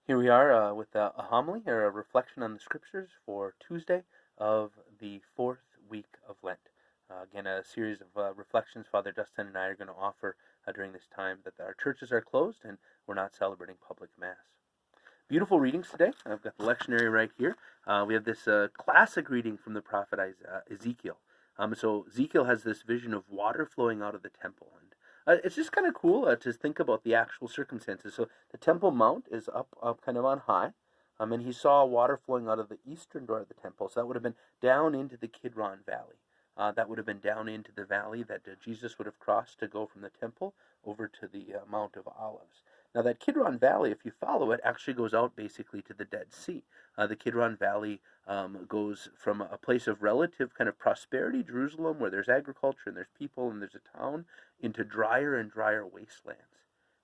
Here we are with a homily or a reflection on the scriptures for Tuesday of the fourth week of Lent. Again, a series of reflections Father Justin and I are going to offer during this time that our churches are closed and we're not celebrating public Mass. Beautiful readings today. I've got the lectionary right here. We have this classic reading from the prophet Ezekiel. So Ezekiel has this vision of water flowing out of the temple. And it's just kind of cool to think about the actual circumstances. So the Temple Mount is up kind of on high, and he saw water flowing out of the eastern door of the temple. So that would have been down into the Kidron Valley. That would have been down into the valley that Jesus would have crossed to go from the temple over to the Mount of Olives. Now that Kidron Valley, if you follow it, actually goes out basically to the Dead Sea. The Kidron Valley goes from a place of relative kind of prosperity, Jerusalem, where there's agriculture and there's people and there's a town, into drier and drier wastelands.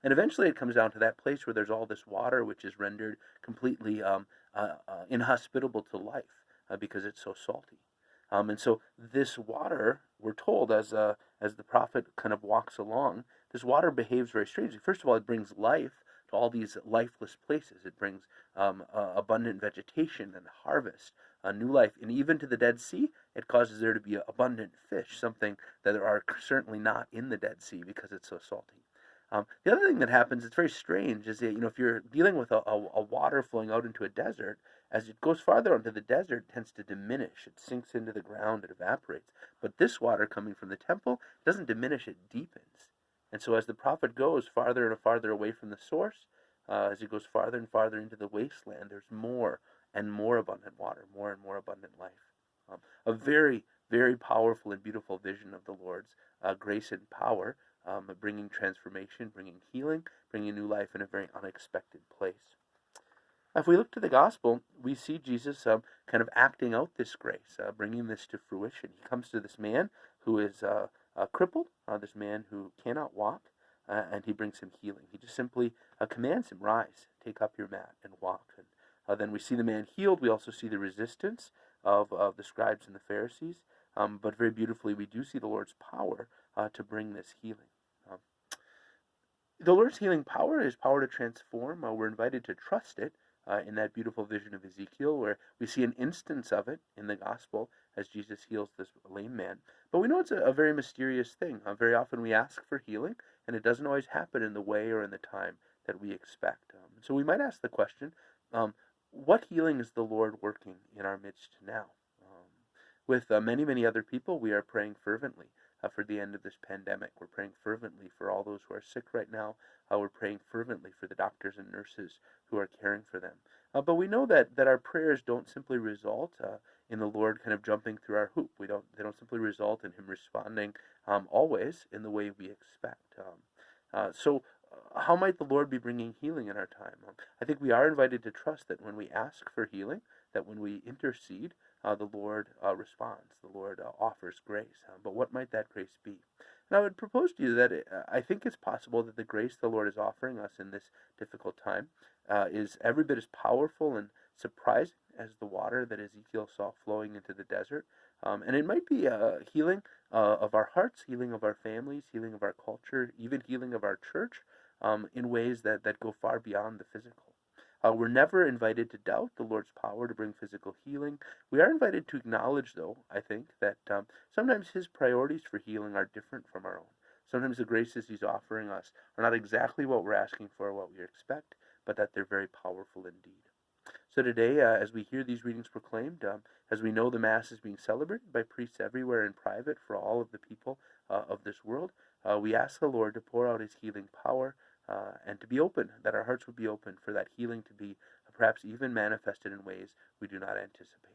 And eventually it comes down to that place where there's all this water, which is rendered completely inhospitable to life because it's so salty. And so this water, we're told, as the prophet kind of walks along, this water behaves very strangely. First of all, it brings life to all these lifeless places. It brings abundant vegetation and harvest, new life. And even to the Dead Sea, it causes there to be abundant fish, something that there are certainly not in the Dead Sea because it's so salty. The other thing that happens, it's very strange, is that, if you're dealing with a water flowing out into a desert, as it goes farther into the desert, it tends to diminish. It sinks into the ground, it evaporates. But this water coming from the temple doesn't diminish, it deepens. And so as the prophet goes farther and farther away from the source, as he goes farther and farther into the wasteland, there's more and more abundant water, more and more abundant life. A very, very powerful and beautiful vision of the Lord's grace and power, bringing transformation, bringing healing, bringing new life in a very unexpected place. If we look to the gospel, we see Jesus kind of acting out this grace, bringing this to fruition. He comes to this man who is crippled, this man who cannot walk, and he brings him healing. He just simply commands him, rise, take up your mat, and walk. And then we see the man healed. We also see the resistance of the scribes and the Pharisees. But very beautifully, we do see the Lord's power to bring this healing. The Lord's healing power is power to transform. We're invited to trust it in that beautiful vision of Ezekiel, where we see an instance of it in the gospel as Jesus heals this lame man. But we know it's a very mysterious thing. Very often we ask for healing, and it doesn't always happen in the way or in the time that we expect. So we might ask the question, what healing is the Lord working in our midst now? With many, many other people, we are praying fervently for the end of this pandemic. We're praying fervently for all those who are sick right now. We're praying fervently for the doctors and nurses who are caring for them. But we know that our prayers don't simply result in the Lord kind of jumping through our hoop. They don't simply result in Him responding always in the way we expect. So how might the Lord be bringing healing in our time? I think we are invited to trust that when we ask for healing, that when we intercede, the Lord responds. The Lord offers grace. But what might that grace be? And I would propose to you that I think it's possible that the grace the Lord is offering us in this difficult time is every bit as powerful and surprising as the water that Ezekiel saw flowing into the desert. And it might be healing of our hearts, healing of our families, healing of our culture, even healing of our church in ways that go far beyond the physical. We're never invited to doubt the Lord's power to bring physical healing. We are invited to acknowledge, though, I think, that sometimes His priorities for healing are different from our own. Sometimes the graces He's offering us are not exactly what we're asking for or what we expect, but that they're very powerful indeed. So today, as we hear these readings proclaimed, as we know the Mass is being celebrated by priests everywhere in private for all of the people of this world, we ask the Lord to pour out His healing power and to be open, that our hearts would be open for that healing to be perhaps even manifested in ways we do not anticipate.